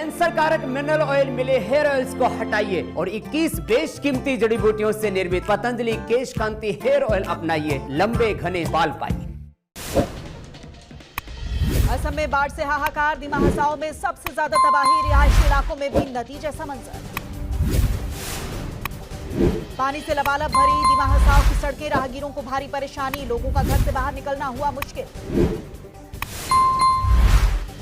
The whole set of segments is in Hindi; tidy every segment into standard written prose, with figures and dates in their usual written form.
कैंसर कारक मिनरल ऑयल मिले हेयर ऑयल्स को हटाइए और 21 बेशकीमती जड़ी बूटियों से निर्मित पतंजलि केश कांति हेयर ऑयल अपनाइए, लंबे घने बाल पाइए। असम में बाढ़ से हाहाकार, दिमा हसाओ में सबसे ज्यादा तबाही, रिहायशी इलाकों में भी नदी जैसा मंजर। पानी से लबालब भरी दिमा हसाओ की सड़कें, राहगीरों को भारी परेशानी, लोगों का घर से बाहर निकलना हुआ मुश्किल।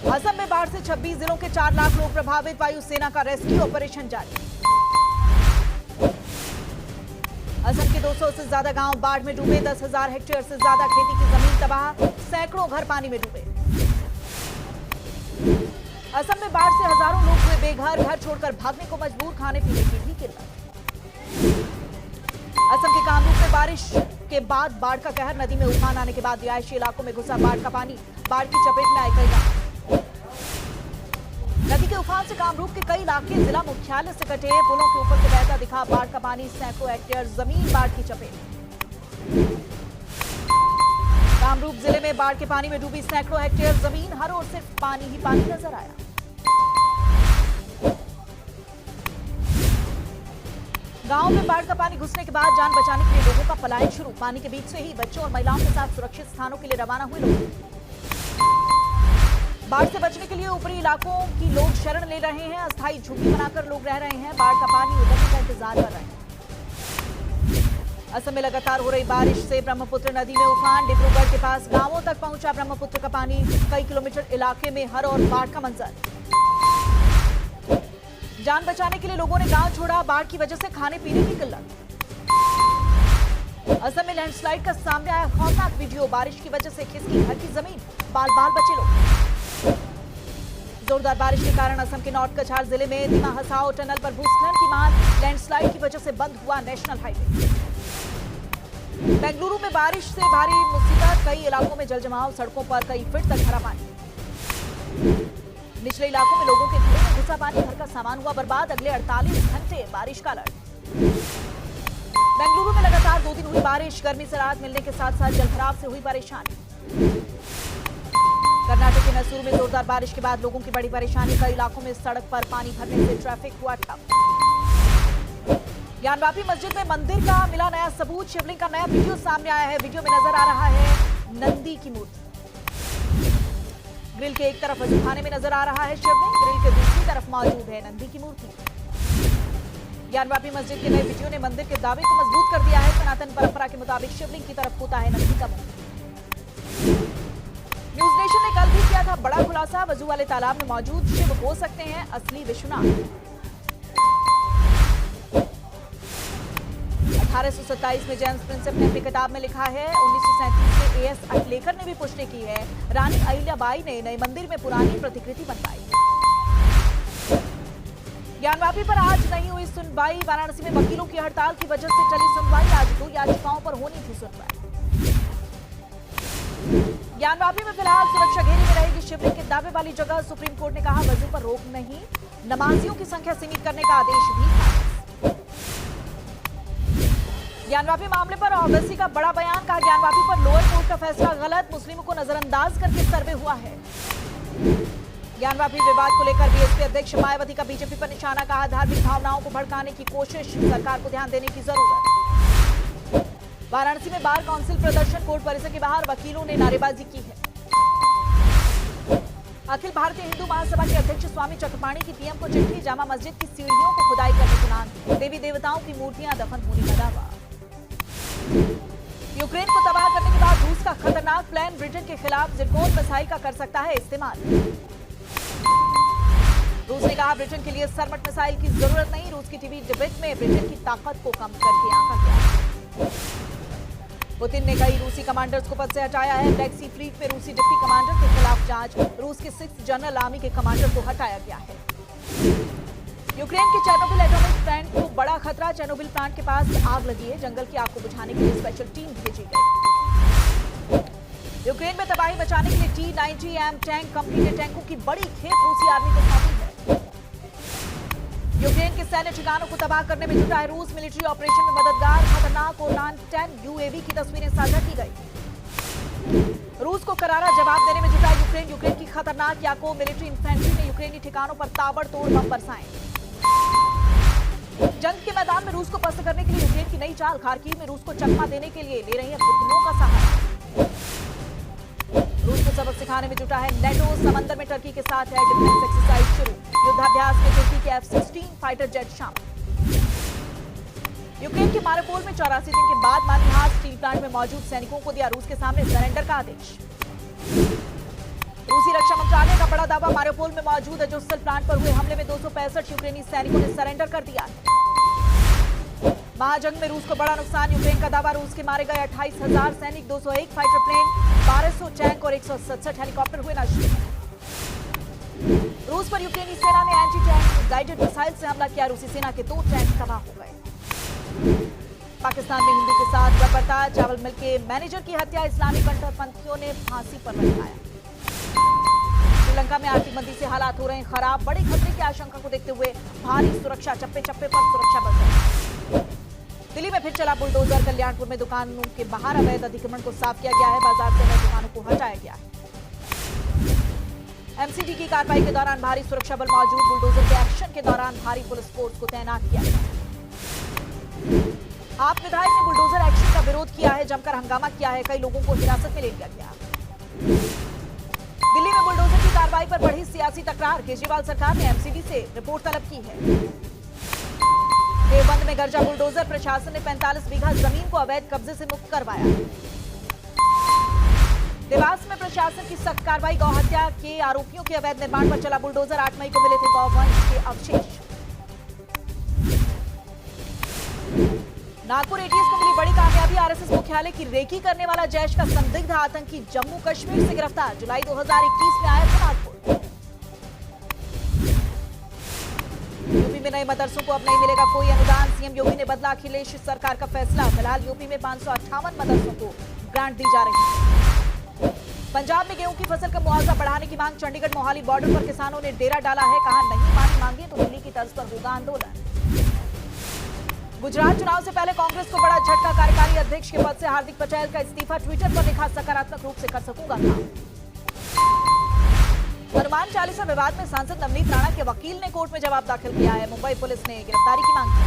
असम में बाढ़ से 26 जिलों के 4 लाख लोग प्रभावित, वायुसेना का रेस्क्यू ऑपरेशन जारी। असम के 200 से ज्यादा गांव बाढ़ में डूबे, 10,000 हेक्टेयर से ज्यादा खेती की जमीन तबाह, सैकड़ों घर पानी में डूबे। असम में बाढ़ से हजारों लोग हुए बेघर, घर छोड़कर भागने को मजबूर, खाने पीने की भी किल्लत। असम के कामरूप में बारिश के बाद बाढ़ का कहर, नदी में उफान आने के बाद रिहायशी इलाकों में घुसा बाढ़ का पानी, बाढ़ की चपेट में आए कई गांव। नदी के उफान से कामरूप के कई इलाके जिला मुख्यालय से कटे, पुलों के ऊपर से बहता दिखा बाढ़ का पानी, सैकड़ों हेक्टेयर जमीन बाढ़ की चपेट। कामरूप जिले में बाढ़ के पानी में डूबी सैकड़ों हेक्टेयर जमीन, हर ओर सिर्फ पानी ही पानी नजर आया। गांव में बाढ़ का पानी घुसने के बाद जान बचाने के लिए लोगों का पलायन शुरू, पानी के बीच से ही बच्चों और महिलाओं के साथ सुरक्षित स्थानों के लिए रवाना हुए लोग। बाढ़ से बचने के लिए ऊपरी इलाकों की लोग शरण ले रहे हैं, अस्थायी झुग्गी बनाकर लोग रह रहे हैं, बाढ़ का पानी उतरने का इंतजार कर रहे हैं। असम में लगातार हो रही बारिश से ब्रह्मपुत्र नदी में उफान, डिब्रूगढ़ के पास गांवों तक पहुंचा ब्रह्मपुत्र का पानी, कई किलोमीटर इलाके में हर और बाढ़ का मंजर। जान बचाने के लिए लोगों ने गांव छोड़ा, बाढ़ की वजह से खाने पीने की किल्लत। असम में लैंडस्लाइड का सामने आया खौफनाक वीडियो, बारिश की वजह से खिसकी घर की जमीन, बाल बाल बचे लोग। जोरदार बारिश के कारण असम के नॉर्थ कछार जिले में दिमा हसाओ टनल पर भूस्खलन की मार, लैंडस्लाइड की वजह से बंद हुआ नेशनल हाईवे। बेंगलुरु में बारिश से भारी मुसीबत, कई इलाकों में जलजमाव, सड़कों पर कई फीट तक भरा पानी। निचले इलाकों में लोगों के घरों में घुसा पानी, घर का सामान हुआ बर्बाद, अगले 48 घंटे बारिश का अलर्ट। बेंगलुरु में लगातार 2 दिन हुई बारिश, गर्मी से राहत मिलने के साथ साथ जलभराव से हुई परेशानी। कर्नाटक के मैसूर में जोरदार बारिश के बाद लोगों की बड़ी परेशानी, कई इलाकों में सड़क पर पानी भरने से ट्रैफिक हुआ ठप। ज्ञानवापी मस्जिद में मंदिर का मिला नया सबूत, शिवलिंग का नया वीडियो सामने आया है, वीडियो में नजर आ रहा है नंदी की मूर्ति। ग्रिल के एक तरफ वजूखाने में नजर आ रहा है शिवलिंग, ग्रिल के दूसरी तरफ मौजूद है नंदी की मूर्ति। ज्ञानवापी मस्जिद के नए वीडियो ने मंदिर के दावे को मजबूत कर दिया है, सनातन परंपरा के मुताबिक शिवलिंग की तरफ होता है नंदी का मुंह। न्यूज नेशन ने कल भी किया था बड़ा खुलासा, वजू वाले तालाब में मौजूद शिव हो सकते हैं असली विश्वनाथ। 1827 में जेम्स प्रिंसेप ने अपनी किताब में लिखा है, 1937 में एएस अटलेकर ने भी पुष्टि की है, रानी अहिल्याबाई ने नए मंदिर में पुरानी प्रतिकृति बनवाई। ज्ञानवापी पर आज नहीं हुई सुनवाई, वाराणसी में वकीलों की हड़ताल की वजह से चली सुनवाई, आज 2 याचिकाओं पर होनी थी सुनवाई। ज्ञानवापी में फिलहाल सुरक्षा घेरे में रहेगी शिवलिंग के दावे वाली जगह, सुप्रीम कोर्ट ने कहा वजू पर रोक नहीं, नमाजियों की संख्या सीमित करने का आदेश भी था। ज्ञानवापी मामले पर ओवैसी का बड़ा बयान, कहा ज्ञानवापी पर लोअर कोर्ट का फैसला गलत, मुस्लिमों को नजरअंदाज करके सर्वे हुआ है। ज्ञानवापी विवाद को लेकर बीएसपी अध्यक्ष मायावती का बीजेपी पर निशाना, कहा धार्मिक भावनाओं को भड़काने की कोशिश, सरकार को ध्यान देने की जरूरत। वाराणसी में बार काउंसिल प्रदर्शन, कोर्ट परिसर के बाहर वकीलों ने नारेबाजी की है। अखिल भारतीय हिंदू महासभा के अध्यक्ष स्वामी चक्रपाणी की पीएम को चिट्ठी, जामा मस्जिद की सीढ़ियों को खुदाई करने की मांग, देवी देवताओं की मूर्तियां दफन होने का दावा। यूक्रेन को तबाह करने के बाद रूस का खतरनाक प्लान, ब्रिटेन के खिलाफ जिरकोन मिसाइल का कर सकता है इस्तेमाल। रूस ने कहा ब्रिटेन के लिए सरमट मिसाइल की जरूरत नहीं, रूस की टीवी डिबेट में ब्रिटेन की ताकत को कम करके आंका गया। पुतिन ने कई रूसी कमांडर्स को पद से हटाया है, ब्लैक सी फ्लीट में रूसी डिप्टी कमांडर के खिलाफ जांच, रूस के 6th जनरल आर्मी के कमांडर को हटाया गया है। यूक्रेन के चेर्नोबिल एटॉमिक प्लांट को बड़ा खतरा, चेर्नोबिल प्लांट के पास आग लगी है, जंगल की आग को बुझाने के लिए स्पेशल टीम भेजी गई। यूक्रेन में तबाही मचाने के लिए T-90M टैंक कंपनी ने टैंकों की बड़ी खेप रूसी आर्मी को सौंपी है। यूक्रेन के सैन्य ठिकानों को तबाह करने में जुटा है रूस, मिलिट्री ऑपरेशन में मददगार खतरनाक ORAN-10 UAV की तस्वीरें साझा की गई। रूस को करारा जवाब देने में जुटा यूक्रेन। यूक्रेन की खतरनाक याको मिलिट्री इन्फेंट्री ने यूक्रेनी ठिकानों पर ताबड़तोड़ बम बरसाए। जंग के मैदान में रूस को पस्त करने के लिए यूक्रेन की नई चाल। खार्किव में रूस को चकमा देने के लिए ले रही है बुद्धनों का सहारा। रूस को सबक सिखाने में जुटा है नेटो। समंदर में टर्की के साथ है डिफेंस एक्सरसाइज शुरू। युद्धाभ्यास में तुर्की के F-16 फाइटर जेट शामिल। यूक्रेन के मारिउपोल में 84 दिन के बाद मानी हार। स्टील प्लांट में मौजूद सैनिकों को दिया रूस के सामने सरेंडर का आदेश। रूसी रक्षा मंत्रालय का बड़ा दावा। मारिउपोल में मौजूद अजोस्टल प्लांट पर हुए हमले में 265 यूक्रेनी सैनिकों ने सरेंडर कर दिया। महाजंग में रूस को बड़ा नुकसान। यूक्रेन का दावा। रूस के मारे गए 28,000 सैनिक, 201 फाइटर प्लेन, 1200 टैंक और 167 हेलीकॉप्टर हुए नष्ट। रूस पर यूक्रेनी सेना ने एंटी टैंक गाइडेड मिसाइल से हमला किया। रूसी सेना के 2 टैंक तबाह हो गए। पाकिस्तान में हिंदू के साथ बर्बरता। चावल मिल के मैनेजर की हत्या। इस्लामी कट्टरपंथियों ने फांसी पर लटकाया। श्रीलंका में आर्थिक मंदी से हालात हो रहे हैं खराब। बड़े खतरे की आशंका को देखते हुए भारी सुरक्षा। चप्पे चप्पे पर सुरक्षा बल। दिल्ली में फिर चला बुलडोजर। कल्याणपुर में दुकानों के बाहर अवैध अतिक्रमण को साफ किया गया है। बाजार से अवैध दुकानों को हटाया गया है। एमसीडी की कार्रवाई के दौरान भारी सुरक्षा बल मौजूद। बुलडोजर के एक्शन के दौरान भारी पुलिस फोर्स को तैनात किया गया। आप विधायक ने बुलडोजर एक्शन का विरोध किया है। जमकर हंगामा किया है। कई लोगों को हिरासत में ले लिया गया। दिल्ली में बुलडोजर की कार्रवाई पर बढ़ी सियासी तकरार। केजरीवाल सरकार ने एमसीडी से रिपोर्ट तलब की है। देवबंद में गरजा बुलडोजर। प्रशासन ने 45 बीघा जमीन को अवैध कब्जे से मुक्त करवाया। देवास में प्रशासन की सख्त कार्रवाई। गौ हत्या के आरोपियों के अवैध निर्माण पर चला बुलडोजर। 8 मई को मिले थे गौवंश के अवशेष। नागपुर एटीएस को मिली बड़ी कामयाबी। आरएसएस मुख्यालय की रेकी करने वाला जैश का संदिग्ध आतंकी जम्मू कश्मीर से गिरफ्तार। जुलाई 2021 में आया था नागपुर। यूपी में नए मदरसों को अब नहीं मिलेगा कोई अनुदान। सीएम योगी ने बदला अखिलेश सरकार का फैसला। फिलहाल यूपी में 558 मदरसों को ग्रांट दी जा रही है। पंजाब में गेहूं की फसल का मुआवजा बढ़ाने की मांग। चंडीगढ़ मोहाली बॉर्डर पर किसानों ने डेरा डाला है। कहा नहीं मानी मांगे तो दिल्ली की तर्ज पर होगा आंदोलन। गुजरात चुनाव से पहले कांग्रेस को बड़ा झटका। कार्यकारी अध्यक्ष के पद से हार्दिक पटेल का इस्तीफा। ट्विटर पर लिखा सकारात्मक रूप से कर सकूंगा काम। हनुमान चालीसा विवाद में सांसद नवनीत राणा के वकील ने कोर्ट में जवाब दाखिल किया है। मुंबई पुलिस ने गिरफ्तारी की मांग की।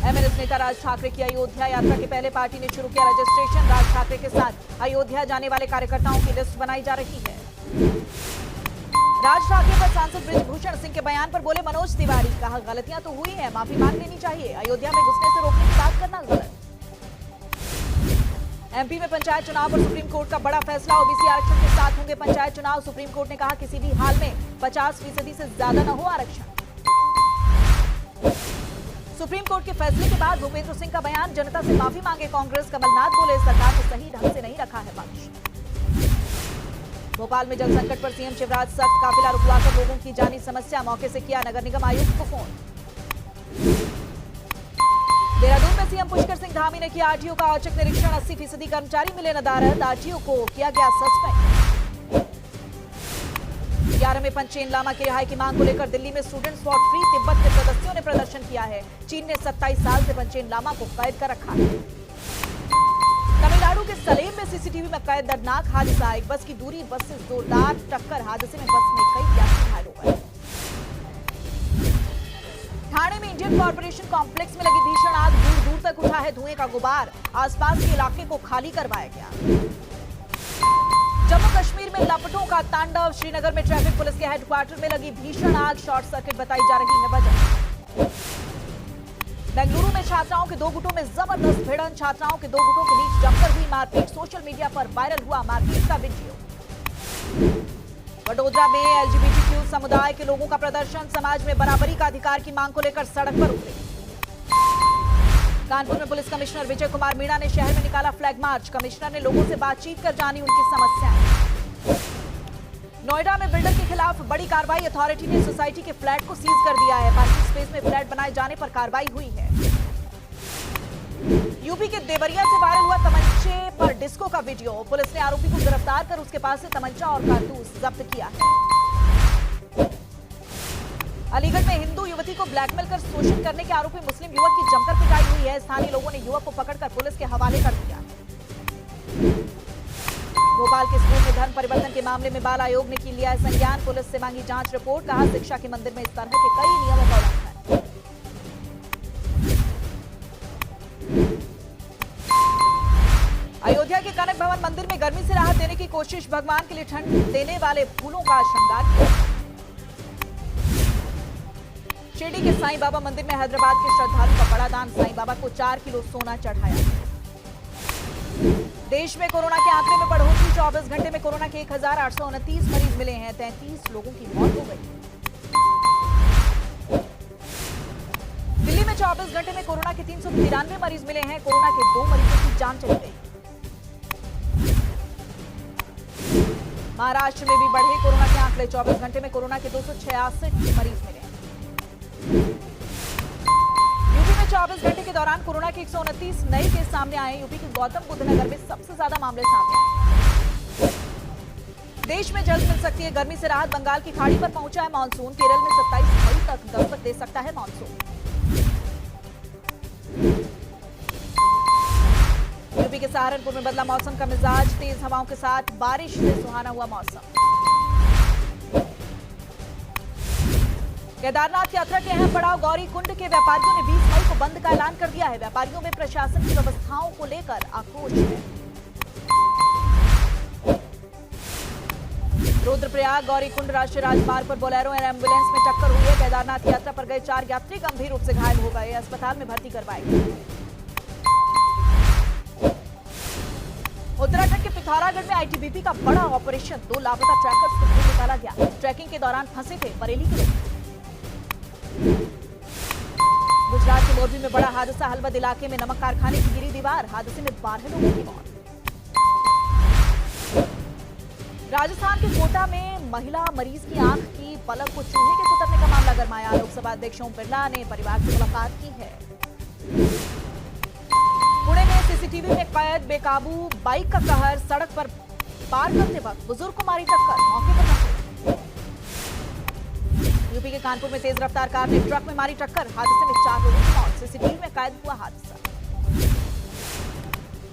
एमएनएस नेता राज ठाकरे की अयोध्या यात्रा के पहले पार्टी ने शुरू किया रजिस्ट्रेशन। राज ठाकरे के साथ अयोध्या जाने वाले कार्यकर्ताओं की लिस्ट बनाई जा रही है। राज ठाकरे पर सांसद बृजभूषण सिंह के बयान पर बोले मनोज तिवारी। कहा गलतियां तो हुई हैं, माफी मांग लेनी चाहिए। अयोध्या में घुसने से रोकने की बात करना गलत। एमपी में पंचायत चुनाव पर सुप्रीम कोर्ट का बड़ा फैसला। ओबीसी आरक्षण के साथ होंगे पंचायत चुनाव। सुप्रीम कोर्ट ने कहा किसी भी हाल में 50% से ज्यादा न हो आरक्षण। सुप्रीम कोर्ट के फैसले के बाद भूपेंद्र सिंह का बयान। जनता से माफी मांगे कांग्रेस। कमलनाथ बोले सरकार ने सही ढंग से नहीं रखा है पक्ष। भोपाल में जल संकट पर सीएम शिवराज सख्त। काफिला रुकवाकर लोगों की जानी समस्या। मौके से किया नगर निगम आयुक्त को फोन। देहरादून में सीएम पुष्कर सिंह धामी ने किया आरटीओ का औचक निरीक्षण। 80% कर्मचारी मिले नदारद। आरटीओ को किया गया सस्पेंड। 11 में पंचेन लामा की रिहाई की मांग को लेकर दिल्ली में स्टूडेंट्स फॉर फ्री तिब्बत के सदस्यों ने प्रदर्शन किया है। चीन ने 27 साल से पंचेन लामा को कैद कर रखा है। तमिलनाडु के सलेम में सीसीटीवी में कैद दर्दनाक हादसा। एक बस की दूरी बस से जोरदार टक्कर। हादसे में बस में कई यात्री घायल हो गए। ठाणे में इंडियन कॉर्पोरेशन कॉम्प्लेक्स में लगी भीषण आग। दूर दूर तक उठा है धुएं का गुबार। आसपास के इलाके को खाली करवाया गया। जम्मू कश्मीर में लपटों का तांडव। श्रीनगर में ट्रैफिक पुलिस के हेडक्वार्टर में लगी भीषण आग। शॉर्ट सर्किट बताई जा रही है वजह। बेंगलुरु में छात्राओं के 2 गुटों में जबरदस्त भिड़ंत। छात्राओं के 2 गुटों के बीच जमकर हुई मारपीट। सोशल मीडिया पर वायरल हुआ मारपीट का वीडियो। वडोदरा में एलजीबीटीक्यू समुदाय के लोगों का प्रदर्शन। समाज में बराबरी का अधिकार की मांग को लेकर सड़क पर उतरे। कानपुर में पुलिस कमिश्नर विजय कुमार मीणा ने शहर में निकाला फ्लैग मार्च। कमिश्नर ने लोगों से बातचीत कर जानी उनकी समस्याएं। नोएडा में बिल्डर के खिलाफ बड़ी कार्रवाई। अथॉरिटी ने सोसाइटी के फ्लैट को सीज कर दिया है। पार्किंग स्पेस में फ्लैट बनाए जाने पर कार्रवाई हुई है। यूपी के देवरिया से वायरल हुआ तमंचे पर डिस्को का वीडियो। पुलिस ने आरोपी को गिरफ्तार कर उसके पास से तमंचा और कारतूस जब्त किया है। अलीगढ़ में हिंदू युवती को ब्लैकमेल कर शोषण करने के आरोपी मुस्लिम युवक की जमकर पिटाई हुई है। स्थानीय लोगों ने युवक को पकड़कर पुलिस के हवाले कर दिया। भोपाल के स्कूल में धर्म परिवर्तन के मामले में बाल आयोग ने लिया है संज्ञान। पुलिस से मांगी जांच रिपोर्ट। कहा शिक्षा के मंदिर में इस तरह के कई नियमों का उल्लंघन। अयोध्या के कनक भवन मंदिर में गर्मी से राहत देने की कोशिश। भगवान के लिए ठंड देने वाले फूलों का श्रृंगार किया। शिरडी के साईं बाबा मंदिर में हैदराबाद के श्रद्धालु का बड़ा दान। साईं बाबा को 4 किलो सोना चढ़ाया। देश में कोरोना के आंकड़े में बढ़ोतरी। 24 घंटे में कोरोना के 1829 मरीज मिले हैं। 33 लोगों की मौत हो गई। दिल्ली में 24 घंटे में कोरोना के 393 मरीज मिले हैं। कोरोना के 2 मरीजों की जान चली गई। महाराष्ट्र में भी बढ़े कोरोना के आंकड़े। 24 घंटे में कोरोना के 266 मरीज मिले। यूपी में 24 घंटे के दौरान कोरोना के 129 नए केस सामने आए। यूपी के गौतम बुद्ध नगर में सबसे ज्यादा मामले सामने आए। देश में जल्द मिल सकती है गर्मी से राहत। बंगाल की खाड़ी पर पहुंचा है मानसून। केरल में 27 मई तक दस्तक दे सकता है मानसून। यूपी के सहारनपुर में बदला मौसम का मिजाज। तेज हवाओं के साथ बारिश से सुहाना हुआ मौसम। केदारनाथ यात्रा के अहम पड़ाव गौरी कुंड के व्यापारियों ने 20 मई को बंद का ऐलान कर दिया है। व्यापारियों में प्रशासन की व्यवस्थाओं को लेकर आक्रोश है। रुद्रप्रयाग गौरी कुंड राष्ट्रीय राजमार्ग पर बोलेरो और एम्बुलेंस में टक्कर हुई है। केदारनाथ यात्रा पर गए 4 यात्री गंभीर रूप से घायल हो गए। अस्पताल में भर्ती करवाए गए। उत्तराखंड के पिथौरागढ़ में आईटीबीपी का बड़ा ऑपरेशन। 2 लापता ट्रैकर्स को ढूंढ निकाला गया। ट्रैकिंग के दौरान फंसे थे बरेली के लोग। गुजरात के मोरबी में बड़ा हादसा। हलवद इलाके में नमक कारखाने की गिरी दीवार। हादसे में 12 लोगों की मौत। राजस्थान के कोटा में महिला मरीज की आंख की पलक को चूहे के कुतरने का मामला गरमाया। लोकसभा अध्यक्ष ओम बिरला ने परिवार से मुलाकात की है। पुणे में सीसीटीवी में कैद बेकाबू बाइक का कहर। सड़क पर पार करते वक्त बुजुर्ग को मारी टक्कर। मौके पर फंसे। यूपी के कानपुर में तेज रफ्तार कार ने ट्रक में मारी टक्कर। हादसे में 4 लोगों की मौत। सीसीटीवी में कैद हुआ हादसा।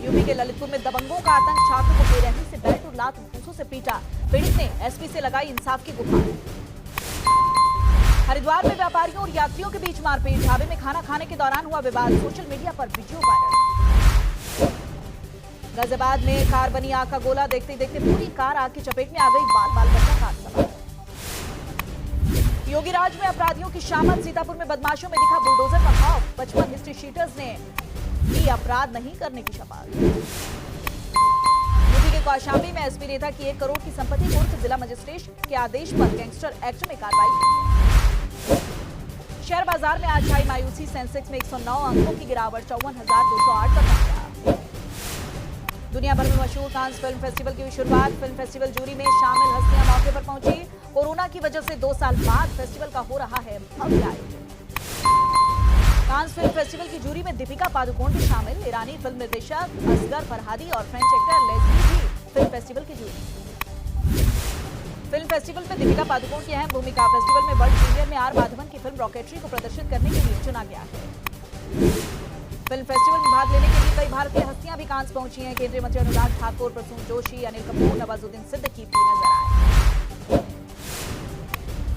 यूपी के ललितपुर में दबंगों का आतंक। छात्रों को बेरहमी से बैट और लात घूंसों से पीटा। पीड़ित ने एसपी से लगाई इंसाफ की गुहार। हरिद्वार में व्यापारियों और यात्रियों के बीच मारपीट। ढाबे में खाना खाने के दौरान हुआ विवाद। सोशल मीडिया पर वीडियो वायरल। गाजियाबाद में कार बनी आग का गोला। देखते देखते पूरी कार आग की चपेट में आ गई। बाल बच्चा कार सवार। योगीराज में अपराधियों की शामत। सीतापुर में बदमाशों में दिखा बुलडोजर का खौफ। 55 हिस्ट्री शीटर्स ने ली अपराध नहीं करने की शपथ। यूपी के कौशाम्बी में एसपी नेता की 1 करोड़ की संपत्ति कुर्क। जिला मजिस्ट्रेट के आदेश पर गैंगस्टर एक्ट में कार्रवाई की। शेयर बाजार में आज छाई मायूसी। सेंसेक्स में 109 अंकों की गिरावट। 54,208 पर पहुंचा। दुनिया भर में मशहूर कांस फिल्म फेस्टिवल की हुई शुरुआत। फिल्म फेस्टिवल जूरी में शामिल हस्तियां मौके पर पहुंची। कोरोना की वजह से 2 साल बाद फेस्टिवल का हो रहा है भव्य आयोजन। कांस फिल्म फेस्टिवल की जूरी में दीपिका पादुकोण भी शामिल। ईरानी फिल्म निर्देशक असगर फरहादी और फ्रेंच एक्टर लेस्ली भी फिल्म फेस्टिवल की जूरी। फिल्म फेस्टिवल में दीपिका पादुकोण की अहम भूमिका। फेस्टिवल में वर्ल्ड प्रीमियर में आर माधवन की फिल्म रॉकेटरी को प्रदर्शित करने के लिए चुना गया है। फिल्म फेस्टिवल में भाग लेने के लिए कई भारतीय हस्तियां भी कांस पहुंची हैं। केंद्रीय मंत्री अनुराग ठाकुर, प्रसून जोशी, अनिल कपूर, नवाजुद्दीन सिद्दीकी भी नजर आए।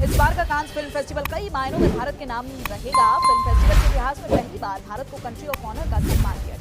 इस बार का कांस फिल्म फेस्टिवल कई मायनों में भारत के नाम रहेगा। फिल्म फेस्टिवल के इतिहास में पहली बार भारत को कंट्री ऑफ ऑनर का सम्मान किया